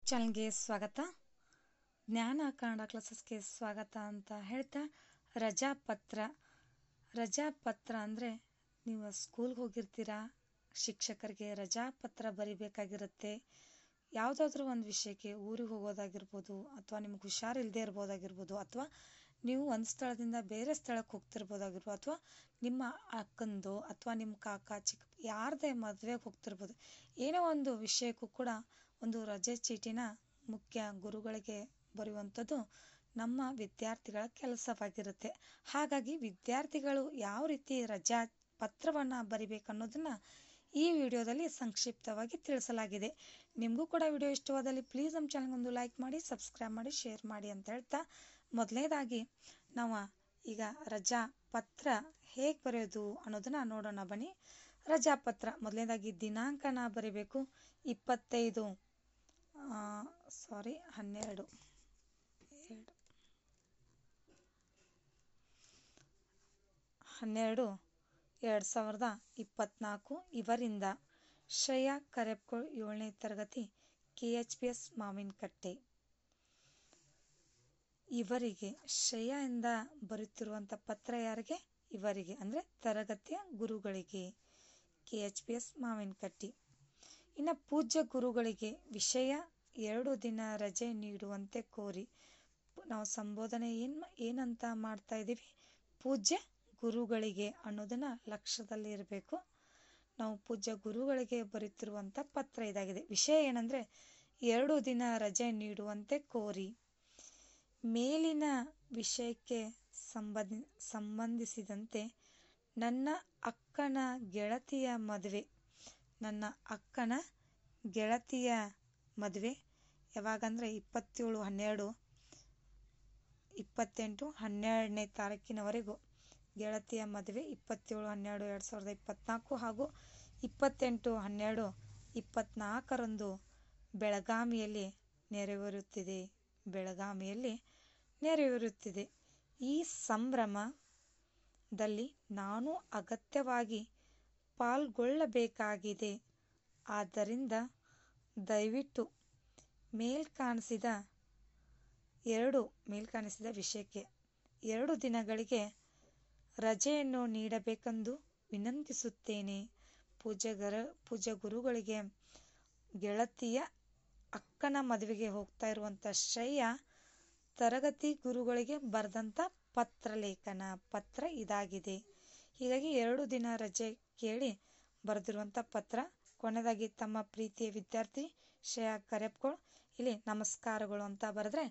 ಚಾನಲ್ಗೆ ಸ್ವಾಗತ. ಜ್ಞಾನ ಕನ್ನಡ ಕ್ಲಾಸಸ್ಗೆ ಸ್ವಾಗತ ಅಂತ ಹೇಳ್ತಾ, ರಜಾ ಪತ್ರ ಅಂದರೆ ನೀವು ಸ್ಕೂಲ್ಗೆ ಹೋಗಿರ್ತೀರಾ, ಶಿಕ್ಷಕರಿಗೆ ರಜಾ ಪತ್ರ ಬರಿಬೇಕಾಗಿರುತ್ತೆ. ಯಾವುದಾದ್ರೂ ಒಂದು ವಿಷಯಕ್ಕೆ ಊರಿಗೆ ಹೋಗೋದಾಗಿರ್ಬೋದು, ಅಥವಾ ನಿಮ್ಗೆ ಹುಷಾರಿಲ್ಲದೆ ಇರ್ಬೋದಾಗಿರ್ಬೋದು, ಅಥವಾ ನೀವು ಒಂದು ಸ್ಥಳದಿಂದ ಬೇರೆ ಸ್ಥಳಕ್ಕೆ ಹೋಗ್ತಿರ್ಬೋದಾಗಿರ್ಬೋದು, ಅಥವಾ ನಿಮ್ಮ ಅಕ್ಕಂದು ಅಥವಾ ನಿಮ್ಮ ಕಾಕ ಚಿಕ್ಕ ಯಾರದೇ ಮದುವೆಗೆ ಹೋಗ್ತಿರ್ಬೋದು. ಏನೋ ಒಂದು ವಿಷಯಕ್ಕೂ ಕೂಡ ಒಂದು ರಜೆ ಚೀಟಿನ ಮುಖ್ಯ ಗುರುಗಳಿಗೆ ಬರೆಯುವಂಥದ್ದು ನಮ್ಮ ವಿದ್ಯಾರ್ಥಿಗಳ ಕೆಲಸವಾಗಿರುತ್ತೆ. ಹಾಗಾಗಿ ವಿದ್ಯಾರ್ಥಿಗಳು ಯಾವ ರೀತಿ ರಜಾ ಪತ್ರವನ್ನು ಬರಿಬೇಕು ಅನ್ನೋದನ್ನು ಈ ವಿಡಿಯೋದಲ್ಲಿ ಸಂಕ್ಷಿಪ್ತವಾಗಿ ತಿಳಿಸಲಾಗಿದೆ. ನಿಮಗೂ ಕೂಡ ವಿಡಿಯೋ ಇಷ್ಟವಾದಲ್ಲಿ ಪ್ಲೀಸ್ ನಮ್ಮ ಚಾನಲ್ಗೊಂದು ಲೈಕ್ ಮಾಡಿ, ಸಬ್ಸ್ಕ್ರೈಬ್ ಮಾಡಿ, ಶೇರ್ ಮಾಡಿ ಅಂತ ಹೇಳ್ತಾ, ಮೊದಲನೇದಾಗಿ ನಾವು ಈಗ ರಜಾ ಪತ್ರ ಹೇಗೆ ಬರೆಯೋದು ಅನ್ನೋದನ್ನು ನೋಡೋಣ ಬನ್ನಿ. ರಜಾ ಪತ್ರ ಮೊದಲನೇದಾಗಿ ದಿನಾಂಕನ ಬರಿಬೇಕು. 12/12/2024 ಇವರಿಂದ ಶ್ರೇಯಾ ಕರೆಪ್ಕೋಳ್ 7ನೇ ತರಗತಿ KHPS ಮಾವಿನಕಟ್ಟೆ. ಇವರಿಗೆ ಶ್ರೇಯಾ ಇಂದ ಬರುತ್ತಿರುವಂಥ ಪತ್ರ ಯಾರಿಗೆ? ಇವರಿಗೆ ಅಂದರೆ ತರಗತಿಯ ಗುರುಗಳಿಗೆ, KHPS ಮಾವಿನಕಟ್ಟೆ. ಇನ್ನು ಪೂಜ್ಯ ಗುರುಗಳಿಗೆ ವಿಷಯ 2 ದಿನ ರಜೆ ನೀಡುವಂತೆ ಕೋರಿ. ನಾವು ಸಂಬೋಧನೆ ಏನಂತ ಮಾಡ್ತಾ ಇದ್ದೀವಿ? ಪೂಜ್ಯ ಗುರುಗಳಿಗೆ ಅನ್ನೋದನ್ನು ಲಕ್ಷ್ಯದಲ್ಲಿ ಇರಬೇಕು. ನಾವು ಪೂಜ್ಯ ಗುರುಗಳಿಗೆ ಬರುತ್ತಿರುವಂಥ ಪತ್ರ ಇದಾಗಿದೆ. ವಿಷಯ ಏನಂದರೆ 2 ದಿನ ರಜೆ ನೀಡುವಂತೆ ಕೋರಿ. ಮೇಲಿನ ವಿಷಯಕ್ಕೆ ಸಂಬಂಧಿಸಿದಂತೆ ನನ್ನ ಅಕ್ಕನ ಗೆಳತಿಯ ಮದುವೆ ಯಾವಾಗಂದರೆ 27/12/28 ತಾರೀಕಿನವರೆಗೂ ಗೆಳತಿಯ ಮದುವೆ 27/12/2024 ಹಾಗೂ 28/12/24 ಬೆಳಗಾವಿಯಲ್ಲಿ ನೆರವೇರುತ್ತಿದೆ. ಈ ಸಂಭ್ರಮದಲ್ಲಿ ನಾನು ಅಗತ್ಯವಾಗಿ ಪಾಲ್ಗೊಳ್ಳಬೇಕಾಗಿದೆ. ಆದ್ದರಿಂದ ದಯವಿಟ್ಟು ಮೇಲ್ಕಾಣಿಸಿದ ವಿಷಯಕ್ಕೆ 2 ದಿನಗಳಿಗೆ ರಜೆಯನ್ನು ನೀಡಬೇಕೆಂದು ವಿನಂತಿಸುತ್ತೇನೆ. ಪೂಜ್ಯ ಗುರುಗಳಿಗೆ ಗೆಳತಿಯ ಅಕ್ಕನ ಮದುವೆಗೆ ಹೋಗ್ತಾ ಇರುವಂಥ ಶ್ರೇಯಾ ತರಗತಿ ಗುರುಗಳಿಗೆ ಬರೆದಂಥ ಪತ್ರ ಇದಾಗಿದೆ. ಹೀಗಾಗಿ 2 ದಿನ ರಜೆ ಕೇಳಿ ಬರೆದಿರುವಂಥ ಪತ್ರ. ಕೊನೆಯದಾಗಿ ತಮ್ಮ ಪ್ರೀತಿಯ ವಿದ್ಯಾರ್ಥಿ ಶ್ರೇಯಾ ಕರೆಪ್ಕೋಳ್ ಇಲ್ಲಿ ನಮಸ್ಕಾರಗಳು ಅಂತ ಬರೆದ್ರೆ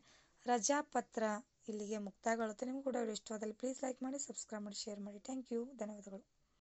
ರಜಾ ಪತ್ರ ಇಲ್ಲಿಗೆ ಮುಕ್ತಾಯಗೊಳ್ಳುತ್ತೆ. ನಿಮ್ಗೆ ಕೂಡ ಇಷ್ಟವಾದಲ್ಲಿ ಪ್ಲೀಸ್ ಲೈಕ್ ಮಾಡಿ, ಸಬ್ಸ್ಕ್ರೈಬ್ ಮಾಡಿ, ಶೇರ್ ಮಾಡಿ. ಥ್ಯಾಂಕ್ ಯು, ಧನ್ಯವಾದಗಳು.